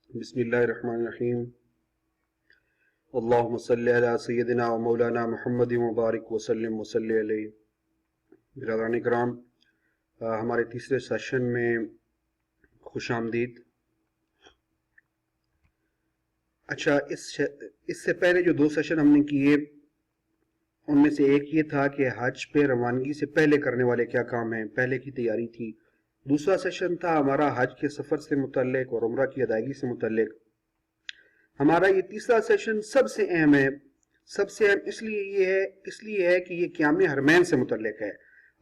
بسم اللہ الرحمن الرحیم اللہم صلی علی سیدنا و مولانا محمد مبارک وسلم وصلی علیہ. برادران کرام، ہمارے تیسرے سیشن میں خوش آمدید. اچھا، اس سے پہلے جو 2 سیشن ہم نے کیے ان میں سے ایک یہ تھا کہ حج پہ روانگی سے پہلے کرنے والے کیا کام ہیں، پہلے کی تیاری تھی. دوسرا سیشن تھا ہمارا حج کے سفر سے متعلق اور عمرہ کی ادائیگی سے متعلق. ہمارا یہ تیسرا سیشن سب سے اہم ہے. سب سے اہم اس لیے ہے کہ یہ قیام حرمین سے متعلق ہے.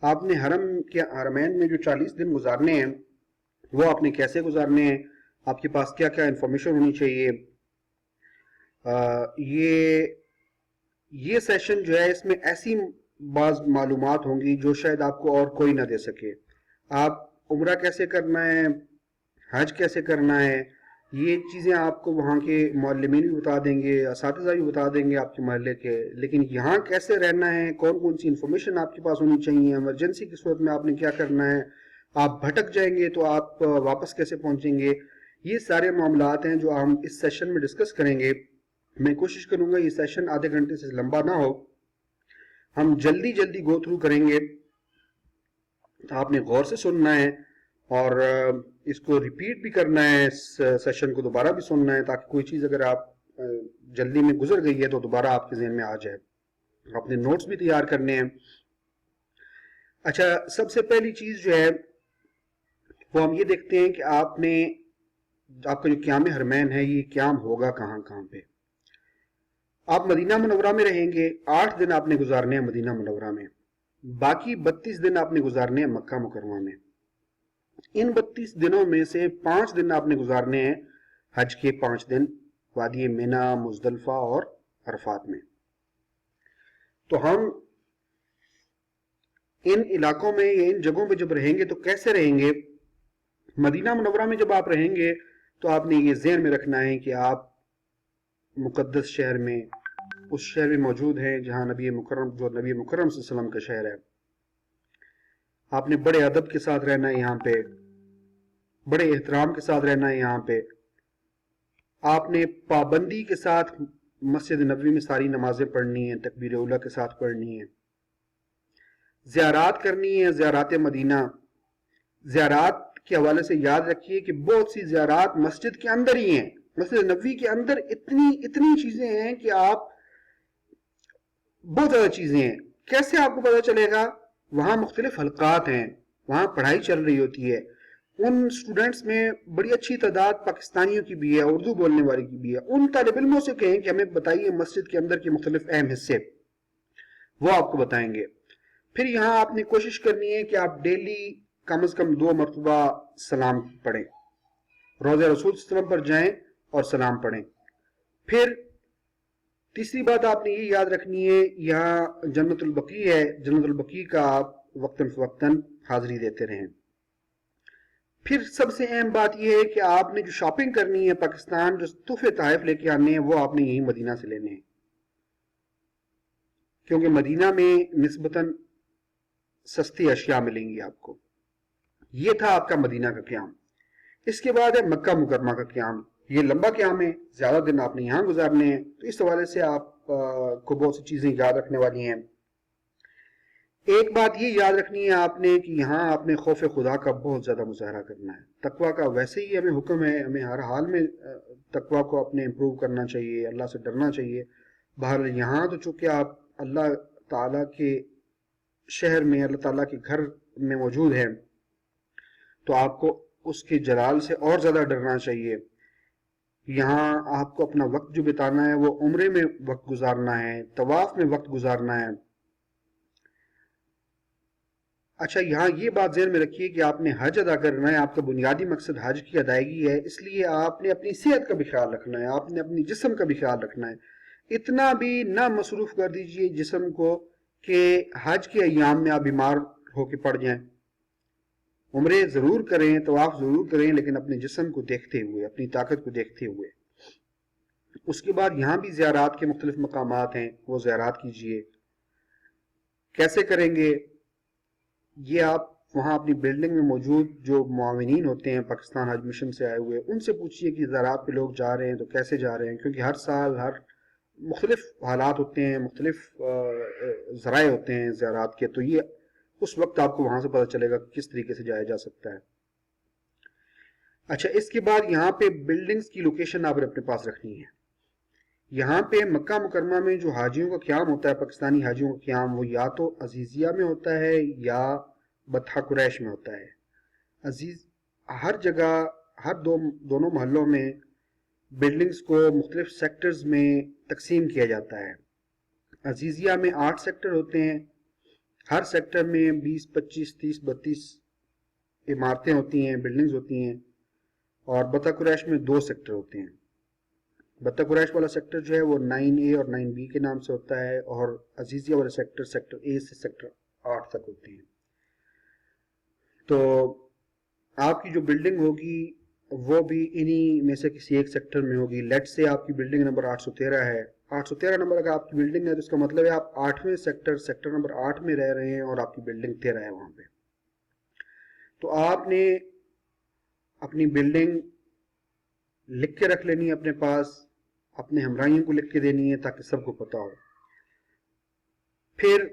آپ نے حرمین میں جو 40 دن گزارنے ہیں وہ آپ نے کیسے گزارنے ہیں، آپ کے پاس کیا کیا انفارمیشن ہونی چاہیے. یہ سیشن جو ہے اس میں ایسی بعض معلومات ہوں گی جو شاید آپ کو اور کوئی نہ دے سکے. آپ عمرہ کیسے کرنا ہے، حج کیسے کرنا ہے، یہ چیزیں آپ کو وہاں کے معلمین بھی بتا دیں گے، اساتذہ بھی بتا دیں گے آپ کے محلے کے. لیکن یہاں کیسے رہنا ہے، کون کون سی انفارمیشن آپ کے پاس ہونی چاہیے، ایمرجنسی کی صورت میں آپ نے کیا کرنا ہے، آپ بھٹک جائیں گے تو آپ واپس کیسے پہنچیں گے، یہ سارے معاملات ہیں جو ہم اس سیشن میں ڈسکس کریں گے. میں کوشش کروں گا یہ سیشن آدھے گھنٹے سے لمبا نہ ہو، ہم جلدی گو تھرو کریں گے. آپ نے غور سے سننا ہے اور اس کو ریپیٹ بھی کرنا ہے، اس سیشن کو دوبارہ بھی سننا ہے تاکہ کوئی چیز اگر آپ جلدی میں گزر گئی ہے تو دوبارہ آپ کے ذہن میں آ جائے. اپنے نوٹس بھی تیار کرنے ہیں. اچھا، سب سے پہلی چیز جو ہے وہ ہم یہ دیکھتے ہیں کہ آپ کا جو قیام حرمین ہے یہ قیام ہوگا کہاں پہ. آپ مدینہ منورہ میں رہیں گے. 8 دن آپ نے گزارنے ہیں مدینہ منورہ میں، باقی 32 دن آپ نے گزارنے ہیں مکہ مکرمہ میں. ان 32 دنوں میں سے 5 دن آپ نے گزارنے ہیں حج کے 5 دن وادی مینا، مزدلفہ اور عرفات میں. تو ہم ان علاقوں میں یا ان جگہوں پہ جب رہیں گے تو کیسے رہیں گے. مدینہ منورہ میں جب آپ رہیں گے تو آپ نے یہ ذہن میں رکھنا ہے کہ آپ مقدس شہر میں، اس شہر میں موجود ہیں جہاں نبی مکرم صلی اللہ علیہ وسلم کا شہر ہے. آپ نے بڑے ادب کے ساتھ رہنا ہے، یہاں پہ بڑے احترام کے ساتھ رہنا ہے. یہاں پہ آپ نے پابندی کے ساتھ مسجد نبوی میں ساری نمازیں پڑھنی ہیں، تکبیر اولیٰ کے ساتھ پڑھنی ہیں. زیارات کرنی ہے، زیارات مدینہ. زیارات کے حوالے سے یاد رکھیے کہ بہت سی زیارات مسجد کے اندر ہی ہیں. مسجد نبوی کے اندر اتنی چیزیں ہیں کہ آپ بہت زیادہ چیزیں ہیں. کیسے آپ کو پتہ چلے گا؟ وہاں مختلف حلقات ہیں، وہاں پڑھائی چل رہی ہوتی ہے. ان سٹوڈنٹس میں بڑی اچھی تعداد پاکستانیوں کی بھی ہے، اردو بولنے والے کی بھی ہے. ان طالب علموں سے کہیں کہ ہمیں بتائیے مسجد کے اندر کے مختلف اہم حصے، وہ آپ کو بتائیں گے. پھر یہاں آپ نے کوشش کرنی ہے کہ آپ ڈیلی کم از کم 2 مرتبہ سلام پڑھیں، روضہ رسول صلی اللہ علیہ وسلم پر جائیں اور سلام پڑھیں. پھر تیسری بات آپ نے یہ یاد رکھنی ہے، یہاں جنت البقیع ہے، جنت البقیع کا آپ وقتاً فوقتاً حاضری دیتے رہیں. پھر سب سے اہم بات یہ ہے کہ آپ نے جو شاپنگ کرنی ہے پاکستان، جو تحفے تحائف لے کے آنے ہیں، وہ آپ نے یہی مدینہ سے لینے ہیں، کیونکہ مدینہ میں نسبتاً سستی اشیاء ملیں گی آپ کو. یہ تھا آپ کا مدینہ کا قیام. اس کے بعد ہے مکہ مکرمہ کا قیام. یہ لمبا قیام ہے، زیادہ دن آپ نے یہاں گزارنے ہیں، تو اس حوالے سے آپ کو بہت سی چیزیں یاد رکھنے والی ہیں. ایک بات یہ یاد رکھنی ہے آپ نے کہ یہاں آپ نے خوف خدا کا بہت زیادہ مظاہرہ کرنا ہے. تقویٰ کا ویسے ہی ہمیں حکم ہے، ہمیں ہر حال میں تقویٰ کو اپنے امپروو کرنا چاہیے، اللہ سے ڈرنا چاہیے. بہرحال یہاں تو چونکہ آپ اللہ تعالیٰ کے شہر میں، اللہ تعالیٰ کے گھر میں موجود ہیں، تو آپ کو اس کے جلال سے اور زیادہ ڈرنا چاہیے. یہاں آپ کو اپنا وقت جو بتانا ہے وہ عمرے میں وقت گزارنا ہے، طواف میں وقت گزارنا ہے. اچھا، یہاں یہ بات ذہن میں رکھیے کہ آپ نے حج ادا کرنا ہے، آپ کا بنیادی مقصد حج کی ادائیگی ہے، اس لیے آپ نے اپنی صحت کا بھی خیال رکھنا ہے، آپ نے اپنی جسم کا بھی خیال رکھنا ہے. اتنا بھی نہ مصروف کر دیجئے جسم کو کہ حج کے ایام میں آپ بیمار ہو کے پڑ جائیں. عمرے ضرور کریں، طواف ضرور کریں، لیکن اپنے جسم کو دیکھتے ہوئے، اپنی طاقت کو دیکھتے ہوئے. اس کے بعد یہاں بھی زیارات کے مختلف مقامات ہیں، وہ زیارات کیجئے. کیسے کریں گے؟ یہ آپ وہاں اپنی بلڈنگ میں موجود جو معاونین ہوتے ہیں پاکستان حج مشن سے آئے ہوئے، ان سے پوچھیے کہ زراعت پہ لوگ جا رہے ہیں تو کیسے جا رہے ہیں، کیونکہ ہر سال ہر مختلف حالات ہوتے ہیں، مختلف ذرائع ہوتے ہیں زراعت کے، تو یہ اس وقت آپ کو وہاں سے پتہ چلے گا کہ کس طریقے سے جایا جا سکتا ہے۔ اچھا، اس کے بعد یہاں پہ بلڈنگز کی لوکیشن آپ نے اپنے پاس رکھنی ہے۔ یہاں پہ مکہ مکرمہ میں جو حاجیوں کا قیام ہوتا ہے، پاکستانی حاجیوں کا قیام، وہ یا تو عزیزیہ میں ہوتا ہے یا بطحہ قریش میں ہوتا ہے۔ عزیز ہر جگہ، دونوں محلوں میں بلڈنگز کو مختلف سیکٹرز میں تقسیم کیا جاتا ہے۔ عزیزیہ میں 8 سیکٹر ہوتے ہیں، ہر سیکٹر میں 20 25 30 32 عمارتیں ہوتی ہیں، بلڈنگز ہوتی ہیں، اور بطحہ قریش میں 2 سیکٹر ہوتے ہیں۔ بطحہ قریش والا سیکٹر جو ہے وہ 9A اور 9B کے نام سے ہوتا ہے، اور عزیزیہ والا سیکٹر A سے سیکٹر 8 تک ہوتے ہیں۔ تو آپ کی جو بلڈنگ ہوگی وہ بھی انہی میں سے کسی ایک سیکٹر میں ہوگی۔ لیٹ سے آپ کی بلڈنگ نمبر 813 ہے، 813 نمبر اگر آپ کی بلڈنگ ہے تو اس کا مطلب ہے آپ 8ویں سیکٹر نمبر 8 میں رہ رہے ہیں، اور آپ کی بلڈنگ 13 ہے وہاں پہ۔ تو آپ نے اپنی بلڈنگ لکھ کے رکھ لینی ہے اپنے پاس، اپنے ہمراہیوں کو لکھ کے دینی ہے تاکہ سب کو پتا ہو۔ پھر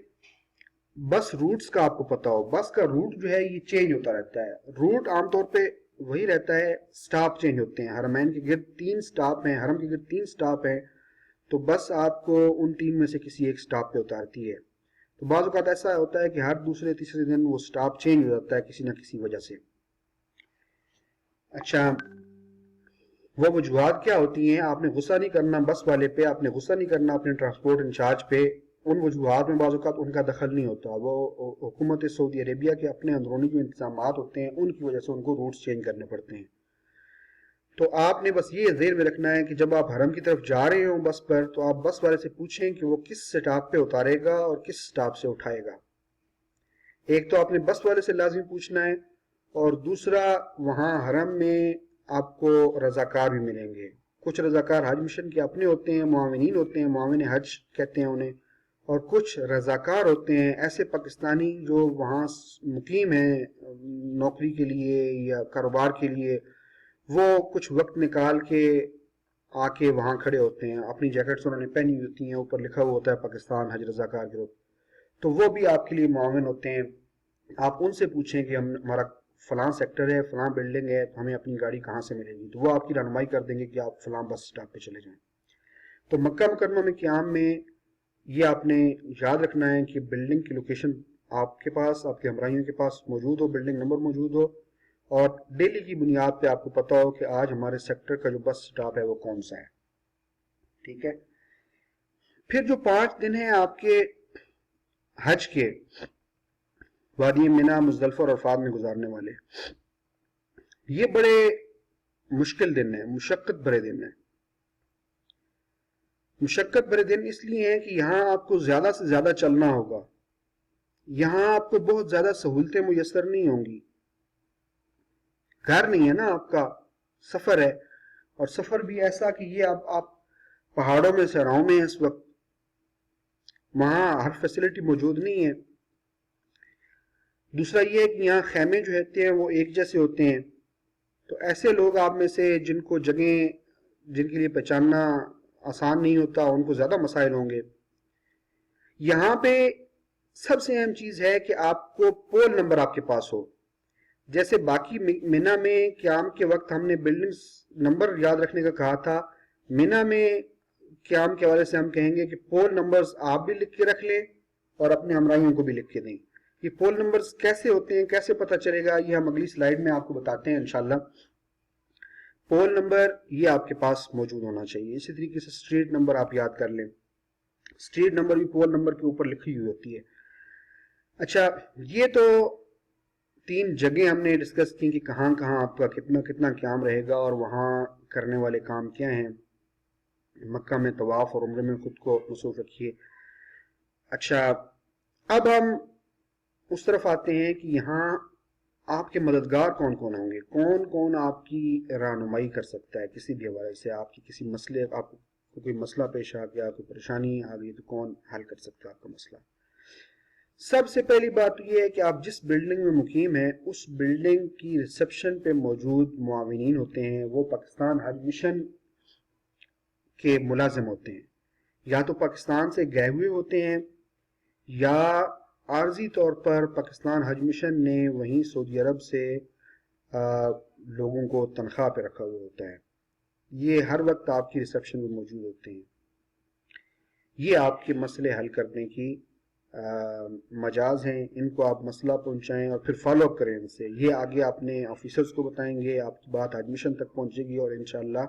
بس روٹس کا آپ کو پتا ہو، بس کا روٹ جو ہے یہ چینج ہوتا رہتا ہے۔ روٹ عام طور پہ وہی رہتا ہے، سٹاپ چینج ہوتے ہیں۔ حرمین کے گرد 3 سٹاپ ہیں، حرم کے گرد 3 سٹاپ ہیں، تو بس آپ کو ان 3 میں سے کسی ایک سٹاپ پہ اتارتی ہے۔ تو بعض اوقات ایسا ہوتا ہے کہ ہر دوسرے تیسرے دن وہ سٹاپ چینج ہو جاتا ہے کسی نہ کسی وجہ سے۔ اچھا، وہ وجوہات کیا ہوتی ہیں؟ آپ نے غصہ نہیں کرنا بس والے پہ، آپ نے غصہ نہیں کرنا اپنے ٹرانسپورٹ انچارج پہ۔ ان وجوہات میں بعض اوقات ان کا دخل نہیں ہوتا، وہ حکومت سعودی عربیہ کے اپنے اندرونی جو انتظامات ہوتے ہیں ان کی وجہ سے ان کو روٹس چینج کرنے پڑتے ہیں۔ تو آپ نے بس یہ ذہن میں رکھنا ہے کہ جب آپ حرم کی طرف جا رہے ہوں بس پر، تو آپ بس والے سے پوچھیں کہ وہ کس سٹاپ پہ اتارے گا اور کس سٹاپ سے اٹھائے گا۔ ایک تو آپ نے بس والے سے لازمی پوچھنا ہے، اور دوسرا وہاں حرم میں آپ کو رضاکار بھی ملیں گے۔ کچھ رضاکار حج مشن کے اپنے ہوتے ہیں، معاونین ہوتے ہیں، معاون حج کہتے ہیں انہیں، اور کچھ رضاکار ہوتے ہیں ایسے پاکستانی جو وہاں مقیم ہیں نوکری کے لیے یا کاروبار کے لیے، وہ کچھ وقت نکال کے آ کے وہاں کھڑے ہوتے ہیں، اپنی جیکٹس انہوں نے پہنی ہوتی ہیں، اوپر لکھا ہوا ہوتا ہے پاکستان حج رضاکار گروپ، تو وہ بھی آپ کے لیے معاون ہوتے ہیں۔ آپ ان سے پوچھیں کہ ہمارا فلاں سیکٹر ہے، فلاں بلڈنگ ہے، ہمیں اپنی گاڑی کہاں سے ملے گی، تو وہ آپ کی رہنمائی کر دیں گے کہ آپ فلاں بس سٹاپ پہ چلے جائیں۔ تو مکہ مکرمہ میں قیام میں یہ آپ نے یاد رکھنا ہے کہ بلڈنگ کی لوکیشن آپ کے پاس، آپ کے ہمراہیوں کے پاس موجود ہو، بلڈنگ نمبر موجود ہو، اور ڈیلی کی بنیاد پہ آپ کو پتا ہو کہ آج ہمارے سیکٹر کا جو بس سٹاپ ہے وہ کون سا ہے۔ ٹھیک ہے، پھر جو 5 دن ہیں آپ کے حج کے وادی منی، مزدلفہ اور عرفات میں گزارنے والے، یہ بڑے مشکل دن ہیں، مشقت بھرے دن ہیں۔ مشقت بھرے دن اس لیے ہیں کہ یہاں آپ کو زیادہ سے زیادہ چلنا ہوگا، یہاں آپ کو بہت زیادہ سہولتیں میسر نہیں ہوں گی۔ گھر نہیں ہے نا آپ کا، سفر ہے، اور سفر بھی ایسا کہ یہ آپ پہاڑوں میں صحراؤں میں ہیں اس وقت، وہاں ہر فیسلٹی موجود نہیں ہے۔ دوسرا یہ ہے کہ یہاں خیمے جو ہوتے ہیں وہ ایک جیسے ہوتے ہیں، تو ایسے لوگ آپ میں سے جن کو جگہیں جن کے لیے پہچاننا آسان نہیں ہوتا، ان کو زیادہ مسائل ہوں گے۔ یہاں پہ سب سے اہم چیز ہے کہ آپ کو پول نمبر آپ کے پاس ہو۔ جیسے باقی مینا میں قیام کے وقت ہم نے بلڈنگز نمبر یاد رکھنے کا کہا تھا، مینا میں قیام کے حوالے سے ہم کہیں گے کہ پول نمبرز آپ بھی لکھ کے رکھ لیں اور اپنے ہمراہیوں کو بھی لکھ کے دیں۔ یہ پول نمبرز کیسے ہوتے ہیں، کیسے پتہ چلے گا، یہ ہم اگلی سلائیڈ میں آپ کو بتاتے ہیں انشاءاللہ۔ پول نمبر یہ آپ کے پاس موجود ہونا چاہیے۔ اسی طریقے سے سٹریٹ نمبر آپ یاد کر لیں، سٹریٹ نمبر بھی پول نمبر کے اوپر لکھی ہوئی ہوتی ہے۔ اچھا، یہ تو 3 جگہیں ہم نے ڈسکس کی کہ کہاں کہاں آپ کا کتنا قیام رہے گا اور وہاں کرنے والے کام کیا ہیں۔ مکہ میں طواف اور عمرے میں خود کو مصروف رکھیے۔ اچھا، اب ہم اس طرف آتے ہیں کہ یہاں آپ کے مددگار کون کون ہوں گے، کون کون آپ کی رہنمائی کر سکتا ہے کسی بھی حوالے سے۔ آپ کی کسی مسئلے، آپ کو کوئی مسئلہ پیش آ گیا، کوئی پریشانی آ گئی، تو کون حل کر سکتا ہے آپ کا مسئلہ۔ سب سے پہلی بات یہ ہے کہ آپ جس بلڈنگ میں مقیم ہیں اس بلڈنگ کی ریسپشن پہ موجود معاونین ہوتے ہیں وہ پاکستان حج مشن کے ملازم ہوتے ہیں، یا تو پاکستان سے گئے ہوئے ہوتے ہیں یا عارضی طور پر پاکستان حج مشن نے وہیں سعودی عرب سے لوگوں کو تنخواہ پہ رکھا ہوا ہوتا ہے، یہ ہر وقت آپ کی ریسپشن میں موجود ہوتے ہیں۔ یہ آپ کے مسئلے حل کرنے کی مجاز ہیں، ان کو آپ مسئلہ پہنچائیں اور پھر فالو اپ کریں ان سے، یہ آگے اپنے آفیسرز کو بتائیں گے، آپ کی بات حج مشن تک پہنچے گی اور انشاءاللہ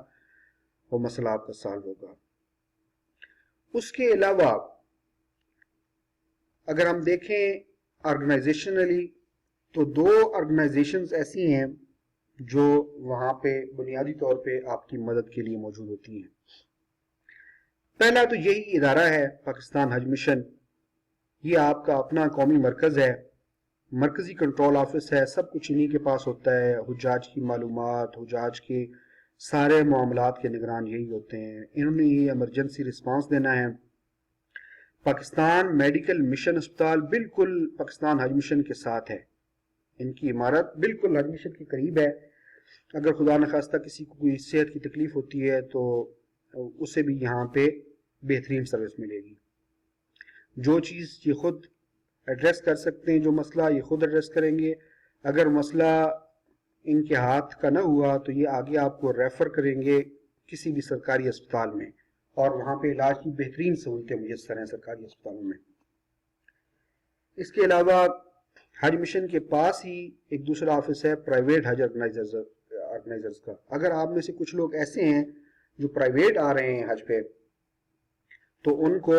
وہ مسئلہ آپ کا سالو ہوگا۔ اس کے علاوہ اگر ہم دیکھیں آرگنائزیشنلی تو دو آرگنائزیشنز ایسی ہیں جو وہاں پہ بنیادی طور پہ آپ کی مدد کے لیے موجود ہوتی ہیں۔ پہلا تو یہی ادارہ ہے پاکستان حج مشن، یہ آپ کا اپنا قومی مرکز ہے، مرکزی کنٹرول آفس ہے، سب کچھ انہی کے پاس ہوتا ہے، حجاج کی معلومات، حجاج کے سارے معاملات کے نگران یہی ہوتے ہیں، انہوں نے یہ ایمرجنسی رسپانس دینا ہے۔ پاکستان میڈیکل مشن اسپتال بالکل پاکستان حج مشن کے ساتھ ہے، ان کی عمارت بالکل حج مشن کے قریب ہے، اگر خدا نخواستہ کسی کو کوئی صحت کی تکلیف ہوتی ہے تو اسے بھی یہاں پہ بہترین سروس ملے گی۔ جو چیز یہ خود ایڈریس کر سکتے ہیں، جو مسئلہ یہ خود ایڈریس کریں گے، اگر مسئلہ ان کے ہاتھ کا نہ ہوا تو یہ آگے آپ کو ریفر کریں گے کسی بھی سرکاری اسپتال میں، اور وہاں پہ علاج کی بہترین سہولتیں میسر ہیں سرکاری اسپتالوں میں۔ اس کے علاوہ حج مشن کے پاس ہی ایک دوسرا آفس ہے پرائیویٹ حج آرگنائزرز کا، اگر آپ میں سے کچھ لوگ ایسے ہیں جو پرائیویٹ آ رہے ہیں حج پہ تو ان کو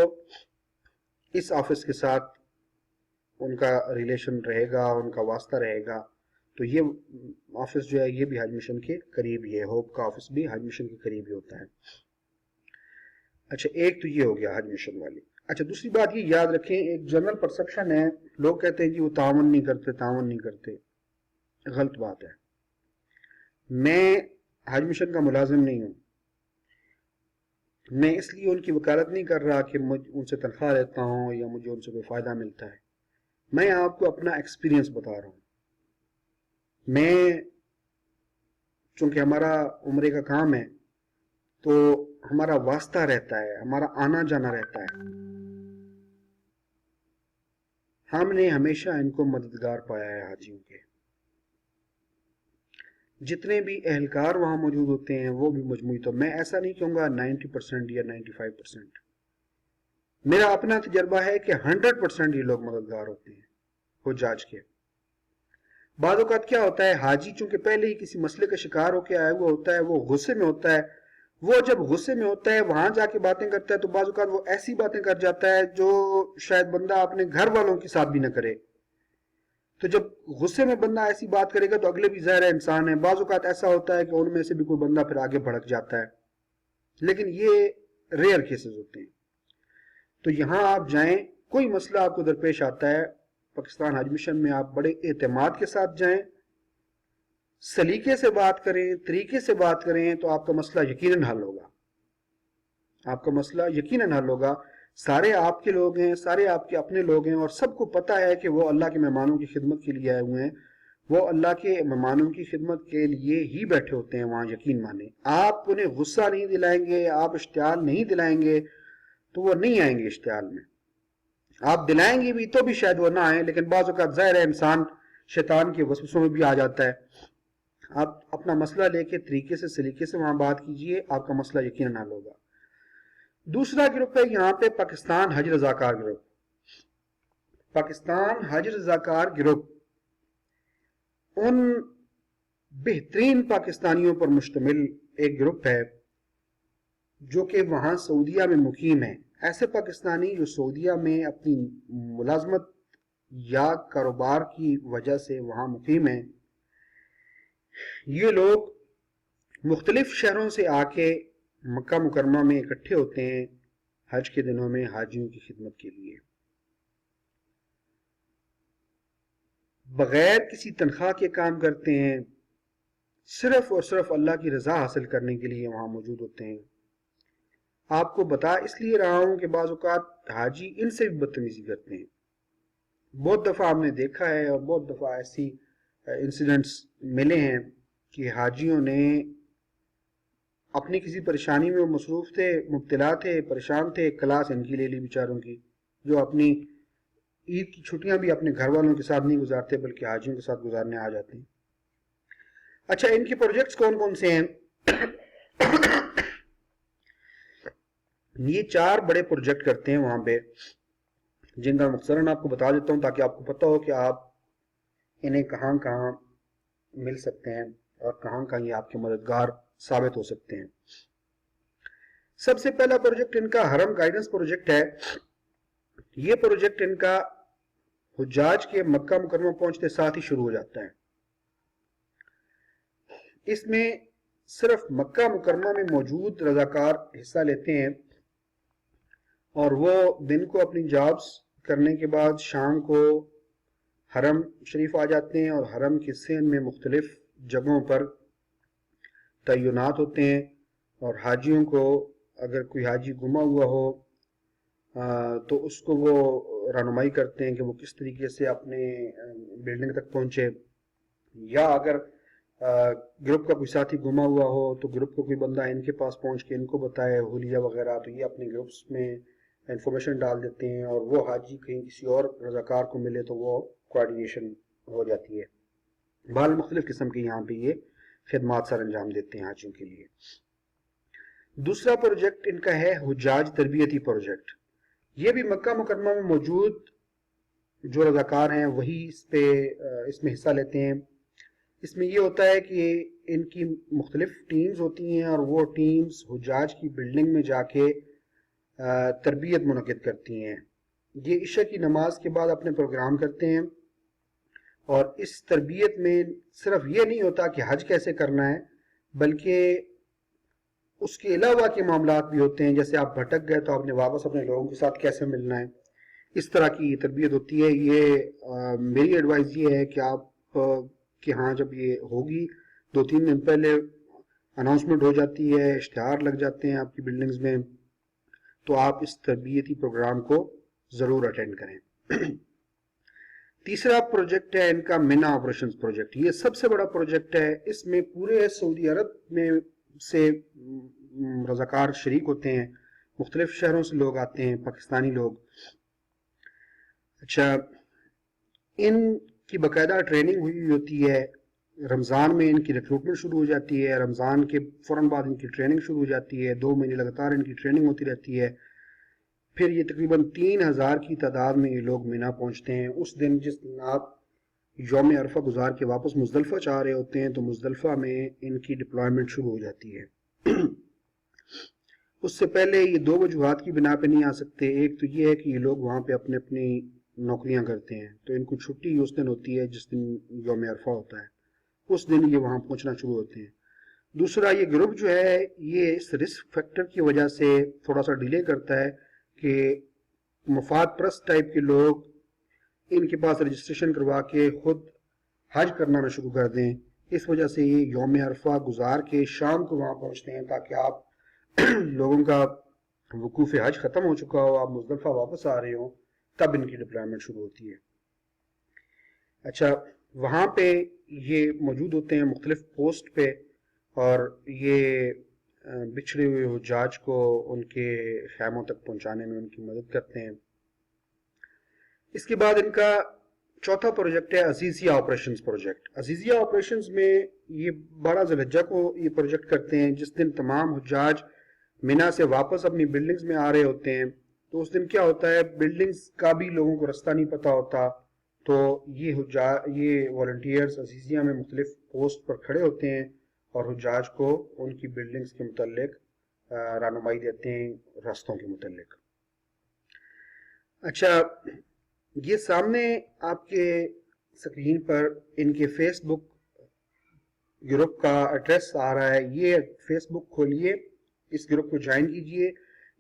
اس آفس کے ساتھ ان کا ریلیشن رہے گا، ان کا واسطہ رہے گا، تو یہ آفس جو ہے یہ بھی حج مشن کے قریب ہی ہے، ہوپ کا آفس بھی حج مشن کے قریب ہی ہوتا ہے۔ اچھا، ایک تو یہ ہو گیا حج مشن والی۔ اچھا، دوسری بات یہ یاد رکھیں، ایک جنرل پرسپشن ہے، لوگ کہتے ہیں کہ وہ تعاون نہیں کرتے، غلط بات ہے۔ میں حج مشن کا ملازم نہیں ہوں، میں اس لیے ان کی وکالت نہیں کر رہا کہ مجھ ان سے تنخواہ لیتا ہوں یا مجھے ان سے کوئی فائدہ ملتا ہے، میں آپ کو اپنا ایکسپیرینس بتا رہا ہوں۔ میں چونکہ ہمارا عمرے کا کام ہے تو ہمارا واسطہ رہتا ہے، ہمارا آنا جانا رہتا ہے، ہم نے ہمیشہ ان کو مددگار پایا ہے حاجیوں کے، جتنے بھی اہلکار وہاں موجود ہوتے ہیں وہ بھی مجموعی، تو میں ایسا نہیں کہوں گا 90% یا 95%، میرا اپنا تجربہ ہے کہ 100% یہ لوگ مددگار ہوتے ہیں حجاج کے۔ بعض اوقات کیا ہوتا ہے، حاجی چونکہ پہلے ہی کسی مسئلے کا شکار ہو کے آیا ہوا ہوتا ہے، وہ غصے میں ہوتا ہے، وہ جب غصے میں ہوتا ہے وہاں جا کے باتیں کرتا ہے تو بعض اوقات وہ ایسی باتیں کر جاتا ہے جو شاید بندہ اپنے گھر والوں کے ساتھ بھی نہ کرے، تو جب غصے میں بندہ ایسی بات کرے گا تو اگلے بھی ظاہر انسان ہے، بعض اوقات ایسا ہوتا ہے کہ ان میں سے بھی کوئی بندہ پھر آگے بھڑک جاتا ہے، لیکن یہ ریئر کیسز ہوتے ہیں۔ تو یہاں آپ جائیں، کوئی مسئلہ آپ کو درپیش آتا ہے پاکستان حج مشن میں، آپ بڑے اعتماد کے ساتھ جائیں، سلیقے سے بات کریں، طریقے سے بات کریں، تو آپ کا مسئلہ یقیناً حل ہوگا، آپ کا مسئلہ یقیناً حل ہوگا۔ سارے آپ کے لوگ ہیں، سارے آپ کے اپنے لوگ ہیں، اور سب کو پتہ ہے کہ وہ اللہ کے مہمانوں کی خدمت کے لیے آئے ہوئے ہیں، وہ اللہ کے مہمانوں کی خدمت کے لیے ہی بیٹھے ہوتے ہیں وہاں، یقین مانیں۔ آپ انہیں غصہ نہیں دلائیں گے، آپ اشتعال نہیں دلائیں گے تو وہ نہیں آئیں گے اشتعال میں، آپ دلائیں گے بھی تو بھی شاید وہ نہ آئیں، لیکن بعض اوقات ظاہر ہے انسان شیطان کے وسوسوں میں بھی آ جاتا ہے۔ آپ اپنا مسئلہ لے کے طریقے سے سلیقے سے وہاں بات کیجئے، آپ کا مسئلہ یقیناً حل ہوگا۔ دوسرا گروپ ہے یہاں پہ پاکستان حج رضاکار گروپ۔ پاکستان حج رضاکار گروپ ان بہترین پاکستانیوں پر مشتمل ایک گروپ ہے جو کہ وہاں سعودیہ میں مقیم ہے، ایسے پاکستانی جو سعودیہ میں اپنی ملازمت یا کاروبار کی وجہ سے وہاں مقیم ہیں، یہ لوگ مختلف شہروں سے آ کے مکہ مکرمہ میں اکٹھے ہوتے ہیں حج کے دنوں میں حاجیوں کی خدمت کے لیے، بغیر کسی تنخواہ کے کام کرتے ہیں، صرف اور صرف اللہ کی رضا حاصل کرنے کے لیے وہاں موجود ہوتے ہیں۔ آپ کو بتا اس لیے رہا ہوں کہ بعض اوقات حاجی ان سے بھی بدتمیزی کرتے ہیں، بہت دفعہ ہم نے دیکھا ہے اور بہت دفعہ ایسی انسیڈنٹس ملے ہیں کہ حاجیوں نے اپنی کسی پریشانی میں وہ مصروف تھے، مبتلا تھے، پریشان تھے، کلاس ان کی لے لی بیچاروں کی، جو اپنی عید کی چھٹیاں بھی اپنے گھر والوں کے ساتھ نہیں گزارتے بلکہ حاجیوں کے ساتھ گزارنے آ جاتے ہیں۔ اچھا، ان کے پروجیکٹس کون کون سے ہیں؟ یہ 4 بڑے پروجیکٹ کرتے ہیں وہاں پہ، جن کا مختصراً آپ کو بتا دیتا ہوں تاکہ آپ کو پتہ ہو کہ آپ انہیں کہاں کہاں مل سکتے ہیں اور کہاں کہاں یہ آپ کے مددگار ثابت ہو سکتے ہیں۔ سب سے پہلا پروجیکٹ ان کا حرم گائیڈنس پروجیکٹ ہے۔ یہ پروجیکٹ ان کا حجاج کے مکہ مکرمہ پہنچتے ساتھ ہی شروع ہو جاتا ہے۔ اس میں صرف مکہ مکرمہ میں موجود رضاکار حصہ لیتے ہیں اور وہ دن کو اپنی جابز کرنے کے بعد شام کو حرم شریف آ جاتے ہیں، اور حرم کے سین میں مختلف جگہوں پر تعینات ہوتے ہیں، اور حاجیوں کو اگر کوئی حاجی گما ہوا ہو تو اس کو وہ رہنمائی کرتے ہیں کہ وہ کس طریقے سے اپنے بلڈنگ تک پہنچے، یا اگر گروپ کا کوئی ساتھی گما ہوا ہو تو گروپ کو کوئی بندہ ان کے پاس پہنچ کے ان کو بتائے حلیہ وغیرہ، تو یہ اپنے گروپس میں انفارمیشن ڈال دیتے ہیں، اور وہ حاجی کہیں کسی اور رضاکار کو ملے تو وہ کوآرڈینیشن ہو جاتی ہے۔ بہرحال مختلف قسم کے یہاں پہ یہ خدمات سر انجام دیتے ہیں حاجیوں کے لیے۔ دوسرا پروجیکٹ ان کا ہے حجاج تربیتی پروجیکٹ۔ یہ بھی مکہ مکرمہ میں موجود جو رضاکار ہیں وہی اس میں حصہ لیتے ہیں۔ اس میں یہ ہوتا ہے کہ ان کی مختلف ٹیمز ہوتی ہیں، اور وہ ٹیمز حجاج کی بلڈنگ میں جا کے تربیت منعقد کرتی ہیں۔ یہ عشاء کی نماز کے بعد اپنے پروگرام کرتے ہیں، اور اس تربیت میں صرف یہ نہیں ہوتا کہ حج کیسے کرنا ہے، بلکہ اس کے علاوہ کے معاملات بھی ہوتے ہیں، جیسے آپ بھٹک گئے تو آپ نے واپس اپنے لوگوں کے ساتھ کیسے ملنا ہے، اس طرح کی تربیت ہوتی ہے۔ یہ میری ایڈوائز یہ ہے کہ آپ کہ ہاں جب یہ ہوگی 2-3 دن پہلے اناؤنسمنٹ ہو جاتی ہے، اشتہار لگ جاتے ہیں آپ کی بلڈنگز میں، تو آپ اس تربیتی پروگرام کو ضرور اٹینڈ کریں۔ تیسرا پروجیکٹ ہے ان کا مینا آپریشنز پروجیکٹ۔ یہ سب سے بڑا پروجیکٹ ہے، اس میں پورے سعودی عرب میں سے رضاکار شریک ہوتے ہیں، مختلف شہروں سے لوگ آتے ہیں، پاکستانی لوگ۔ اچھا، ان کی باقاعدہ ٹریننگ ہوئی ہوتی ہے، رمضان میں ان کی ریکروٹمنٹ شروع ہو جاتی ہے، رمضان کے فوراً بعد ان کی ٹریننگ شروع ہو جاتی ہے، 2 مہینے لگاتار ان کی ٹریننگ ہوتی رہتی ہے۔ پھر یہ تقریباً 3000 کی تعداد میں یہ لوگ مینا پہنچتے ہیں۔ اس دن جس دن آپ یوم عرفہ گزار کے واپس مزدلفہ چاہ رہے ہوتے ہیں تو مزدلفہ میں ان کی ڈپلائمنٹ شروع ہو جاتی ہے۔ اس سے پہلے یہ 2 وجوہات کی بنا پہ نہیں آ سکتے۔ ایک تو یہ ہے کہ یہ لوگ وہاں پہ اپنی نوکریاں کرتے ہیں، تو ان کو چھٹی اس دن ہوتی ہے جس دن یوم عرفہ ہوتا ہے، اس دن یہ وہاں پہنچنا شروع ہوتے ہیں۔ دوسرا، یہ گروپ جو ہے یہ اس رسک فیکٹر کی وجہ سے تھوڑا سا ڈیلے کرتا ہے کہ مفاد پرست ٹائپ کے لوگ ان کے پاس رجسٹریشن کروا کے خود حج کرنا نہ شروع کر دیں۔ اس وجہ سے یہ یوم عرفہ گزار کے شام کو وہاں پہنچتے ہیں تاکہ آپ لوگوں کا وقوف حج ختم ہو چکا ہو، آپ مزدلفہ واپس آ رہے ہوں، تب ان کی ڈپلائمنٹ شروع ہوتی ہے۔ اچھا، وہاں پہ یہ موجود ہوتے ہیں مختلف پوسٹ پہ، اور یہ بچھڑے ہوئے حجاج کو ان کے خیموں تک پہنچانے میں ان کی مدد کرتے ہیں۔ اس کے بعد ان کا چوتھا پروجیکٹ ہے Azizia operations project. Azizia operations میں یہ 12 ذی الحجہ کو یہ پروجیکٹ کرتے ہیں، جس دن تمام حجاج مینا سے واپس اپنی بلڈنگز میں آ رہے ہوتے ہیں۔ تو اس دن کیا ہوتا ہے، بلڈنگز کا بھی لوگوں کو رستہ نہیں پتا ہوتا، تو یہ والنٹیئرز عزیزیہ میں مختلف پوسٹ پر کھڑے ہوتے ہیں اور حجاج کو ان کی بلڈنگز کے متعلق رہنمائی دیتے ہیں، راستوں کے متعلق۔ اچھا، یہ سامنے آپ کے سکرین پر ان کے فیس بک گروپ کا ایڈریس آ رہا ہے۔ یہ فیس بک کھولیے، اس گروپ کو جوائن کیجئے۔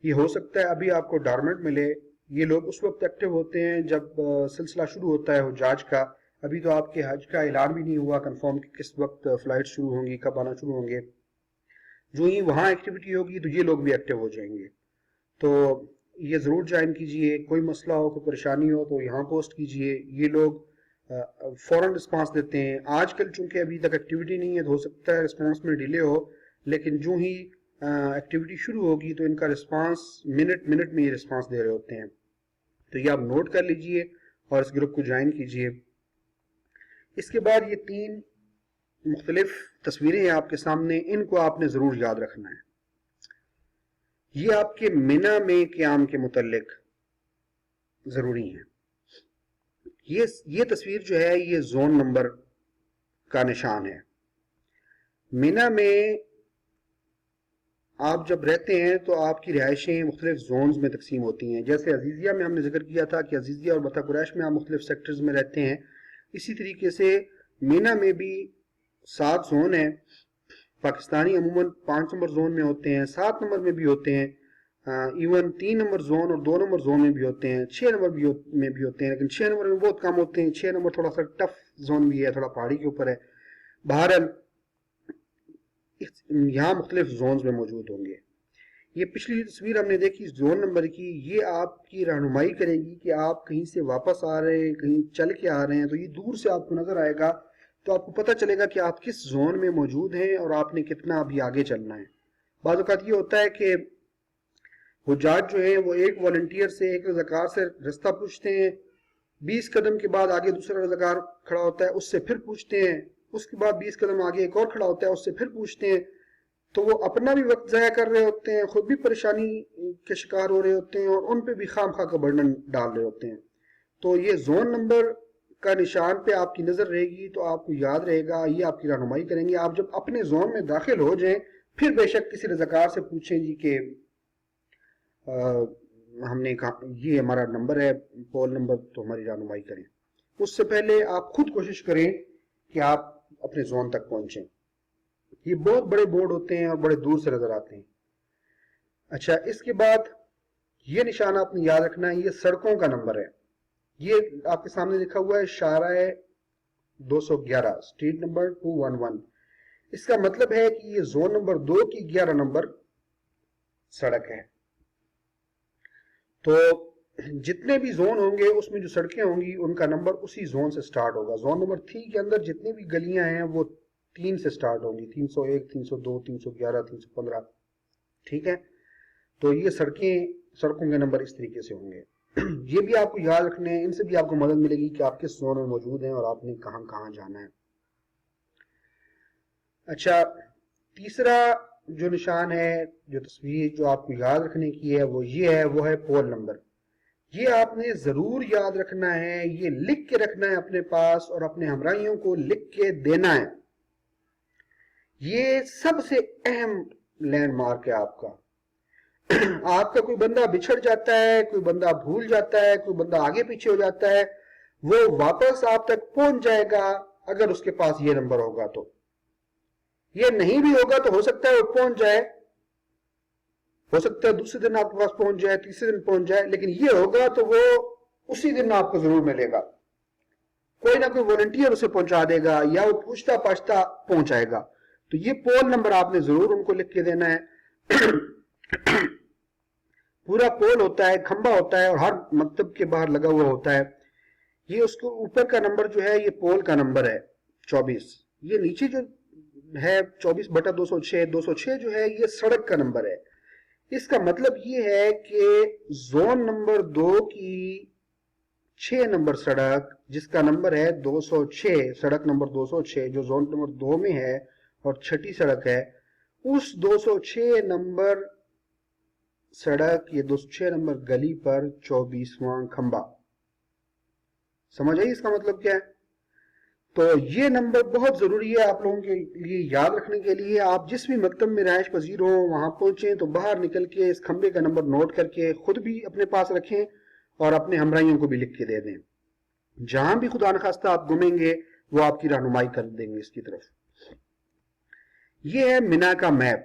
یہ ہو سکتا ہے ابھی آپ کو ڈارمنٹ ملے۔ یہ لوگ اس وقت ایکٹیو ہوتے ہیں جب سلسلہ شروع ہوتا ہے حجاج کا۔ ابھی تو آپ کے حج کا اعلان بھی نہیں ہوا کنفرم کہ کس وقت فلائٹ شروع ہوں گی، کب آنا شروع ہوں گے۔ جو ہی وہاں ایکٹیویٹی ہوگی تو یہ لوگ بھی ایکٹیو ہو جائیں گے۔ تو یہ ضرور جوائن کیجئے. کوئی مسئلہ ہو، کوئی پریشانی ہو تو یہاں پوسٹ کیجئے. یہ لوگ فوراً رسپانس دیتے ہیں. آج کل چونکہ ابھی تک ایکٹیویٹی نہیں ہے تو ہو سکتا ہے رسپانس میں ڈیلے ہو، لیکن جو ہی ایکٹیویٹی شروع ہوگی تو ان کا رسپانس منٹ میں یہ رسپانس دے رہے ہوتے ہیں. تو یہ آپ نوٹ کر لیجئے اور اس گروپ کو جوائن کیجئے. اس کے بعد یہ 3 مختلف تصویریں ہیں آپ کے سامنے، ان کو آپ نے ضرور یاد رکھنا ہے. یہ آپ کے منی میں قیام کے متعلق ضروری ہیں. یہ تصویر جو ہے یہ زون نمبر کا نشان ہے. منی میں آپ جب رہتے ہیں تو آپ کی رہائشیں مختلف زونز میں تقسیم ہوتی ہیں. جیسے عزیزیہ میں ہم نے ذکر کیا تھا کہ عزیزیہ اور بطہ قریش میں آپ مختلف سیکٹرز میں رہتے ہیں. اسی طریقے سے منی میں بھی 7 زون ہیں. پاکستانی عموماً 5 نمبر زون میں ہوتے ہیں، 7 نمبر میں بھی ہوتے ہیں، ایون 3 نمبر زون اور 2 نمبر زون میں بھی ہوتے ہیں، 6 نمبر میں بھی ہوتے ہیں، لیکن 6 نمبر میں بہت کم ہوتے ہیں. 6 نمبر تھوڑا سا ٹف زون بھی ہے، تھوڑا پہاڑی کے اوپر ہے. بہرحال یہاں مختلف زونز میں موجود ہوں گے. یہ پچھلی تصویر ہم نے دیکھی زون نمبر کی، یہ آپ کی رہنمائی کرے گی کہ آپ کہیں سے واپس آ رہے ہیں، کہیں چل کے آ رہے ہیں، تو یہ دور سے آپ کو نظر آئے گا تو آپ کو پتہ چلے گا کہ آپ کس زون میں موجود ہیں اور آپ نے کتنا ابھی آگے چلنا ہے. بعض اوقات یہ ہوتا ہے کہ حجاج جو ہیں وہ ایک والنٹیئر سے، ایک رضاکار سے رستہ پوچھتے ہیں، 20 قدم کے بعد آگے دوسرا رضاکار کھڑا ہوتا ہے، اس سے پھر پوچھتے ہیں، اس کے بعد 20 قدم آگے ایک اور کھڑا ہوتا ہے، اس سے پھر پوچھتے ہیں. تو وہ اپنا بھی وقت ضائع کر رہے ہوتے ہیں، خود بھی پریشانی کے شکار ہو رہے ہوتے ہیں، اور ان پہ بھی خام خواہ کا برڈن ڈال رہے ہوتے ہیں. تو یہ زون نمبر کا نشان پہ آپ کی نظر رہے گی تو آپ کو یاد رہے گا، یہ آپ کی رہنمائی کریں گے. آپ جب اپنے زون میں داخل ہو جائیں پھر بے شک کسی رضاکار سے پوچھیں جی کہ ہم نے کہا یہ ہمارا نمبر ہے، پول نمبر، تو ہماری رہنمائی کریں. اس سے پہلے آپ خود کوشش کریں کہ آپ اپنے زون تک پہنچیں. یہ بہت بڑے بورڈ ہوتے ہیں اور بڑے دور سے نظر آتے ہیں. اچھا، اس کے بعد یہ نشان آپ نے یاد رکھنا ہے، یہ سڑکوں کا نمبر ہے. یہ آپ کے سامنے لکھا ہوا ہے شارع 211، اسٹریٹ نمبر 211. اس کا مطلب ہے کہ یہ زون نمبر 2 کی 11 نمبر سڑک ہے. تو جتنے بھی زون ہوں گے اس میں جو سڑکیں ہوں گی ان کا نمبر اسی زون سے سٹارٹ ہوگا. زون نمبر 3 کے اندر جتنی بھی گلیاں ہیں وہ 3 سے سٹارٹ ہوں گی، 301، 302، 311، 315. ٹھیک ہے، تو یہ سڑکوں کے نمبر اس طریقے سے ہوں گے. یہ بھی آپ کو یاد رکھنے ہیں، ان سے بھی آپ کو مدد ملے گی کہ آپ کس زون میں موجود ہیں اور آپ نے کہاں کہاں جانا ہے. اچھا، تیسرا جو نشان ہے، جو تصویر جو آپ کو یاد رکھنے کی ہے وہ یہ ہے، وہ ہے پول نمبر. یہ آپ نے ضرور یاد رکھنا ہے، یہ لکھ کے رکھنا ہے اپنے پاس اور اپنے ہمراہیوں کو لکھ کے دینا ہے. یہ سب سے اہم لینڈ مارک ہے آپ کا. آپ کا کوئی بندہ بچھڑ جاتا ہے، کوئی بندہ بھول جاتا ہے، کوئی بندہ آگے پیچھے ہو جاتا ہے، وہ واپس آپ تک پہنچ جائے گا اگر اس کے پاس یہ نمبر ہوگا. تو یہ نہیں بھی ہوگا تو ہو سکتا ہے وہ پہنچ جائے، ہو سکتا ہے دوسرے دن آپ کے پاس پہنچ جائے، تیسرے دن پہنچ جائے، لیکن یہ ہوگا تو وہ اسی دن آپ کو ضرور ملے گا. کوئی نہ کوئی والنٹیئر اسے پہنچا دے گا یا وہ پوچھتا پاچھتا پہنچائے گا. تو یہ پول نمبر آپ نے ضرور ان کو لکھ کے دینا ہے. پورا پول ہوتا ہے، کھمبا ہوتا ہے اور ہر مکتب کے باہر لگا ہوا ہوتا ہے. یہ اس کو اوپر کا نمبر جو ہے یہ پول کا نمبر ہے 24. یہ نیچے جو ہے 24/206، 206 جو ہے یہ سڑک کا نمبر ہے. اس کا مطلب یہ ہے کہ زون نمبر 2 کی 6 نمبر سڑک جس کا نمبر ہے 206، سڑک نمبر 206 جو زون نمبر 2 میں ہے اور چھٹی سڑک ہے، اس 206 نمبر سڑک، یہ 206 نمبر گلی پر 24واں کھمبا. سمجھ آئی اس کا مطلب کیا ہے؟ تو یہ نمبر بہت ضروری ہے آپ لوگوں کے لیے یاد رکھنے کے لیے. آپ جس بھی مکتب میں رہائش پذیر ہو وہاں پہنچیں تو باہر نکل کے اس کھمبے کا نمبر نوٹ کر کے خود بھی اپنے پاس رکھیں اور اپنے ہمراہیوں کو بھی لکھ کے دے دیں. جہاں بھی خدا نخواستہ آپ گمیں گے وہ آپ کی رہنمائی کر دیں گے اس کی طرف. یہ ہے منی کا میپ.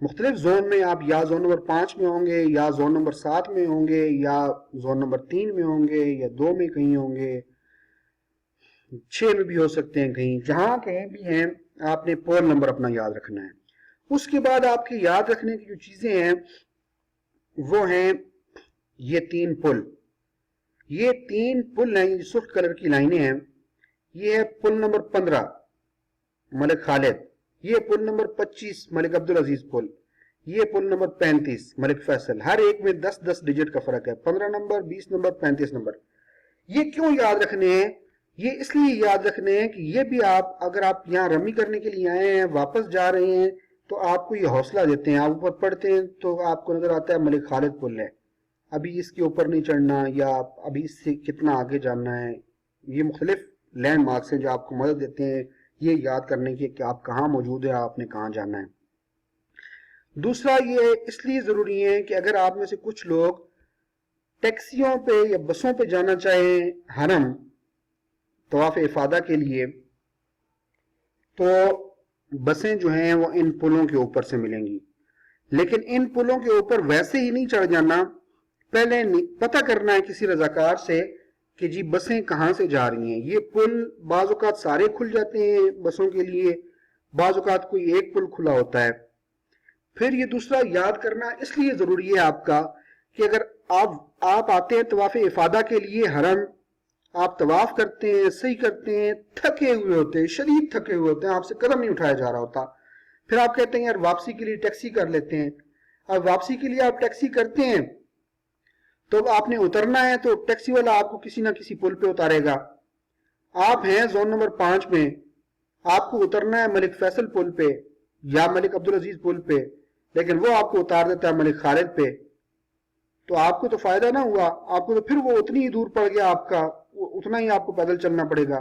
مختلف زون میں آپ یا زون نمبر 5 میں ہوں گے، یا زون نمبر 7 میں ہوں گے، یا زون نمبر 3 میں ہوں گے، یا 2 میں کہیں ہوں گے، 6 میں بھی ہو سکتے ہیں کہیں. جہاں کہیں بھی ہیں آپ نے پول نمبر اپنا یاد رکھنا ہے. اس کے بعد آپ کے یاد رکھنے کی جو چیزیں ہیں وہ ہیں یہ 3 پل، یہ 3 پل ہیں، یہ سرخ کلر کی لائنیں ہیں. یہ ہے پل نمبر 15 ملک خالد، یہ پل نمبر 25 ملک عبدالعزیز پل، یہ پل نمبر 35 ملک فیصل. ہر ایک میں 10-10 ڈیجٹ کا فرق ہے، 15 نمبر، 20 نمبر، 35 نمبر. یہ کیوں یاد رکھنے ہیں؟ یہ اس لیے یاد رکھنے ہیں کہ یہ بھی آپ اگر آپ یہاں رمی کرنے کے لیے آئے ہیں، واپس جا رہے ہیں، تو آپ کو یہ حوصلہ دیتے ہیں. آپ اوپر پڑھتے ہیں تو آپ کو نظر آتا ہے ملک خالد پل ہے، ابھی اس کے اوپر نہیں چڑھنا، یا ابھی اس سے کتنا آگے جانا ہے. یہ مختلف لینڈ مارکس ہیں جو آپ کو مدد دیتے ہیں یہ یاد کرنے کی کہ آپ کہاں موجود ہیں، آپ نے کہاں جانا ہے. دوسرا یہ اس لیے ضروری ہے کہ اگر آپ میں سے کچھ لوگ ٹیکسیوں پہ یا بسوں پہ جانا چاہیں حرم طواف افادہ کے لیے، تو بسیں جو ہیں وہ ان پلوں کے اوپر سے ملیں گی. لیکن ان پلوں کے اوپر ویسے ہی نہیں چڑھ جانا، پہلے پتہ کرنا ہے کسی رضاکار سے کہ جی بسیں کہاں سے جا رہی ہیں. یہ پل بعض اوقات سارے کھل جاتے ہیں بسوں کے لیے، بعض اوقات کوئی ایک پل کھلا ہوتا ہے. پھر یہ دوسرا یاد کرنا اس لیے ضروری ہے آپ کا کہ اگر آپ آتے ہیں طواف افادہ کے لیے حرم، آپ طواف کرتے ہیں، صحیح کرتے ہیں، تھکے ہوئے ہوتے ہیں، شدید تھکے ہوئے ہوتے ہیں، آپ سے قدم نہیں اٹھایا جا رہا ہوتا. پھر آپ کہتے ہیں یار واپسی کے لیے ٹیکسی کر لیتے ہیں. اب واپسی کے لیے آپ ٹیکسی کرتے ہیں تو آپ نے اترنا ہے تو ٹیکسی والا آپ کو کسی نہ کسی پل پہ اتارے گا. آپ ہیں زون نمبر 5 میں، آپ کو اترنا ہے ملک فیصل پل پہ یا ملک عبدالعزیز پل پہ، لیکن وہ آپ کو اتار دیتا ہے ملک خالد پہ. تو آپ کو تو فائدہ نہ ہوا، آپ کو تو پھر وہ اتنی ہی دور پڑ گیا، آپ کا اتنا ہی آپ کو پیدل چلنا پڑے گا.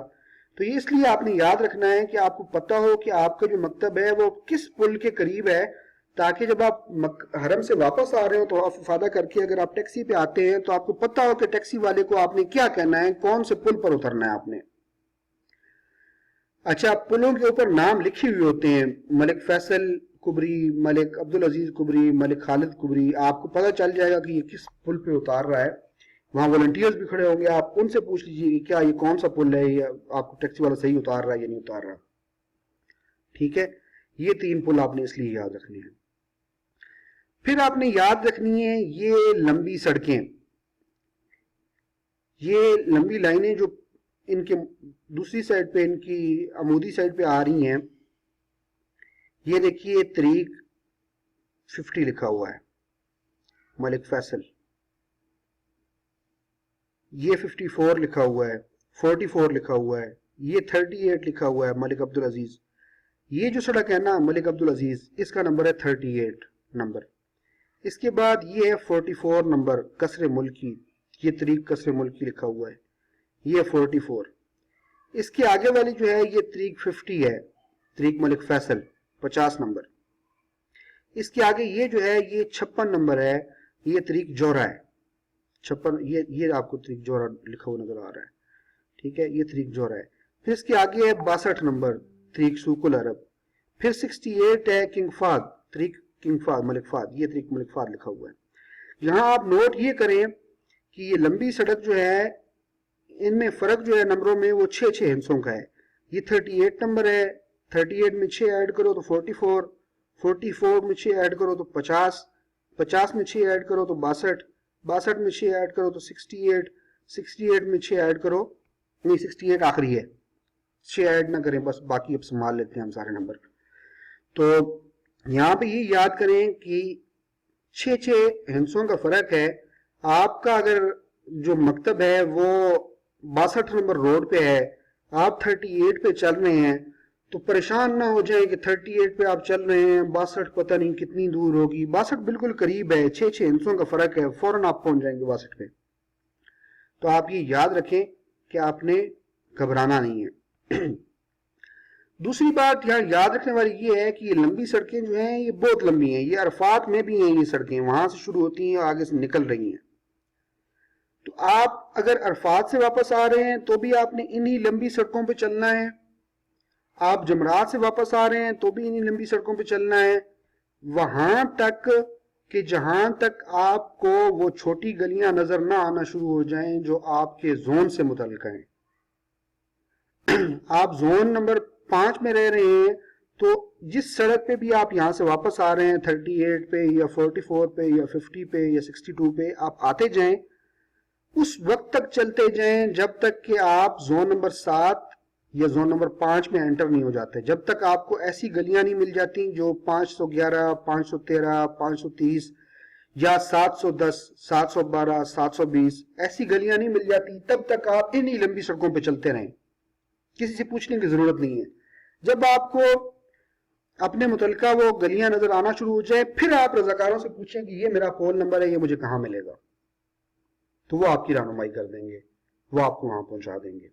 تو یہ اس لیے آپ نے یاد رکھنا ہے کہ آپ کو پتہ ہو کہ آپ کا جو مکتب ہے وہ کس پل کے قریب ہے، تاکہ جب آپ حرم سے واپس آ رہے ہو تو افادہ کر کے اگر آپ ٹیکسی پہ آتے ہیں تو آپ کو پتہ ہو کہ ٹیکسی والے کو آپ نے کیا کہنا ہے، کون سے پل پر اترنا ہے آپ نے. اچھا، پلوں کے اوپر نام لکھے ہوئے ہوتے ہیں، ملک فیصل کبری، ملک عبدالعزیز کبری، ملک خالد کبری. آپ کو پتہ چل جائے گا کہ یہ کس پل پہ اتار رہا ہے. وہاں والنٹیئرز بھی کھڑے ہوں گے، آپ ان سے پوچھ لیجیے کہ کیا یہ کون سا پل ہے، یا آپ کو ٹیکسی والا صحیح اتار رہا ہے یا نہیں اتار رہا. ٹھیک ہے، یہ 3 پل آپ نے اس لیے یاد رکھنے ہیں. پھر آپ نے یاد رکھنی ہے یہ لمبی سڑکیں، یہ لمبی لائنیں جو ان کے دوسری سائڈ پہ، ان کی عمودی سائڈ پہ آ رہی ہیں. یہ دیکھیے طریق 50 لکھا ہوا ہے ملک فیصل، یہ 54 لکھا ہوا ہے، 44 لکھا ہوا ہے، یہ 38 لکھا ہوا ہے ملک عبدالعزیز. یہ جو سڑک ہے نا ملک عبدالعزیز، اس کا نمبر ہے 38 نمبر. اس کے بعد یہ ہے 44 نمبر قصر ملکی، یہ طریق قصر ملکی لکھا ہوا ہے، یہ 44. اس کے آگے والی جو ہے یہ طریق 50 ہے، طریق ملک فیصل 50 نمبر. اس کے آگے یہ جو ہے یہ 56 نمبر ہے، یہ طریق جوہرہ ہے. 56 یہ آپ کو طریق جوہرہ لکھا ہوا نظر آ رہا ہے. ٹھیک ہے، یہ طریق جوہرہ ہے. پھر اس کے آگے ہے 62 نمبر طریق سوق العرب. پھر 68 ہے کنگ فہد، طریق کنگ فہد ملک فہد، یہ طریق ملک فہد لکھا ہوا ہے. یہاں آپ نوٹ یہ کریں کہ یہ لمبی سڑک جو ہے ان میں فرق جو ہے نمبروں میں وہ 6 ہندسوں کا ہے. یہ 38 نمبر ہے، 38 میں 6 ایڈ کرو تو 44، 44 میں 6 ایڈ کرو تو 50، 50 میں 6 ایڈ کرو تو 62، 62 میں 6 ایڈ کرو تو 68، 68 میں 6 ایڈ کرو، نہیں 68 آخری ہے، 6 ایڈ نہ کریں، بس باقی اب سنبھال لیتے ہیں ہم سارے نمبر. تو یہاں پہ یہ یاد کریں کہ 6 ہندسوں کا فرق ہے. آپ کا اگر جو مکتب ہے وہ 62 نمبر روڈ پہ ہے، آپ 38 پہ چل رہے ہیں، تو پریشان نہ ہو جائیں کہ 38 پہ آپ چل رہے ہیں، 62 پتہ نہیں کتنی دور ہوگی. 62 بالکل قریب ہے، 6 ہندسوں کا فرق ہے، فوراً آپ پہنچ جائیں گے 62 پہ. تو آپ یہ یاد رکھیں کہ آپ نے گھبرانا نہیں ہے. دوسری بات یہاں یاد رکھنے والی یہ ہے کہ یہ لمبی سڑکیں جو ہیں یہ بہت لمبی ہیں، یہ عرفات میں بھی ہیں، یہ سڑکیں وہاں سے شروع ہوتی ہیں اور آگے سے نکل رہی ہیں. تو آپ اگر عرفات سے واپس آ رہے ہیں تو بھی آپ نے انہی لمبی سڑکوں پہ چلنا ہے، آپ جمرات سے واپس آ رہے ہیں تو بھی انہی لمبی سڑکوں پہ چلنا ہے، وہاں تک کہ جہاں تک آپ کو وہ چھوٹی گلیاں نظر نہ آنا شروع ہو جائیں جو آپ کے زون سے متعلق ہیں. آپ زون نمبر 5 میں رہ رہے ہیں تو جس سڑک پہ بھی آپ یہاں سے واپس آ رہے ہیں 38 پہ یا 44 پہ یا 50 پہ یا 62 پہ آپ آتے جائیں، اس وقت تک چلتے جائیں جب تک کہ آپ زون نمبر 7 یا زون نمبر 5 میں انٹر نہیں ہو جاتے، جب تک آپ کو ایسی گلیاں نہیں مل جاتی جو 511 513 530 یا 710 712 720 ایسی گلیاں نہیں مل جاتی، تب تک آپ انہی لمبی سڑکوں پہ چلتے رہیں، کسی سے پوچھنے کی ضرورت نہیں ہے۔ جب آپ کو اپنے متعلقہ وہ گلیاں نظر آنا شروع ہو جائے، پھر آپ رضاکاروں سے پوچھیں کہ یہ میرا فون نمبر ہے، یہ مجھے کہاں ملے گا، تو وہ آپ کی رہنمائی کر دیں گے، وہ آپ کو وہاں پہنچا دیں گے۔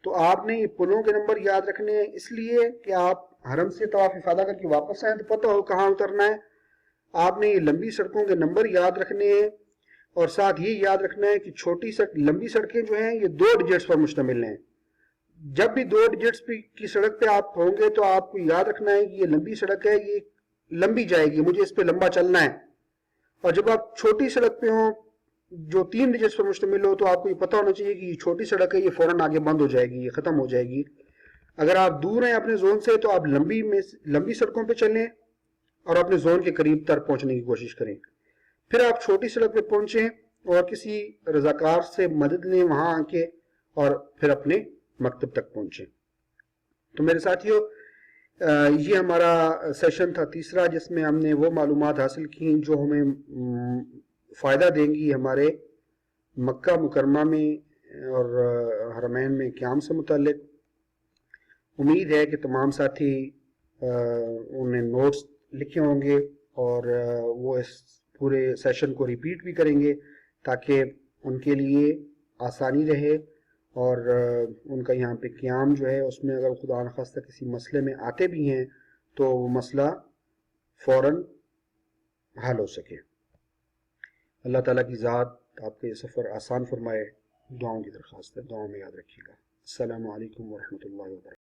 تو آپ نے یہ پلوں کے نمبر یاد رکھنے ہیں، اس لیے کہ آپ حرم سے طواف افاضہ کر کے واپس آئیں تو پتہ ہو کہاں اترنا ہے۔ آپ نے یہ لمبی سڑکوں کے نمبر یاد رکھنے ہیں، اور ساتھ یہ یاد رکھنا ہے کہ لمبی سڑکیں جو ہیں یہ 2 ڈیجٹس پر مشتمل ہیں۔ جب بھی 2 ڈیجٹس کی سڑک پہ آپ ہوں گے تو آپ کو یاد رکھنا ہے کہ یہ لمبی سڑک ہے، یہ لمبی جائے گی، مجھے اس پہ لمبا چلنا ہے۔ اور جب آپ چھوٹی سڑک پہ ہوں جو 3 ڈیجٹس پر مشتمل ہو، تو آپ کو یہ پتہ ہونا چاہیے کہ یہ چھوٹی سڑک ہے، یہ فوراً آگے بند ہو جائے گی، یہ ختم ہو جائے گی۔ اگر آپ دور ہیں اپنے زون سے تو آپ لمبی سڑکوں پہ چلیں اور اپنے زون کے قریب تر پہنچنے کی کوشش کریں۔ پھر آپ چھوٹی سڑک پہ پہنچیں اور کسی رضاکار سے مدد لیں وہاں آ کے، اور پھر اپنے مکتب تک پہنچیں۔ تو میرے ساتھیوں، یہ ہمارا سیشن تھا تیسرا، جس میں ہم نے وہ معلومات حاصل کی جو ہمیں فائدہ دیں گی ہمارے مکہ مکرمہ میں اور حرمین میں قیام سے متعلق۔ امید ہے کہ تمام ساتھی انہیں نوٹس لکھے ہوں گے اور وہ اس پورے سیشن کو ریپیٹ بھی کریں گے تاکہ ان کے لیے آسانی رہے، اور ان کا یہاں پہ قیام جو ہے اس میں اگر خدا نخواستہ کسی مسئلے میں آتے بھی ہیں تو وہ مسئلہ فوراً حل ہو سکے۔ اللہ تعالیٰ کی ذات آپ کا یہ سفر آسان فرمائے۔ دعاؤں کی درخواست ہے، دعاؤں میں یاد رکھیے گا۔ السلام علیکم ورحمۃ اللہ وبرکاتہ۔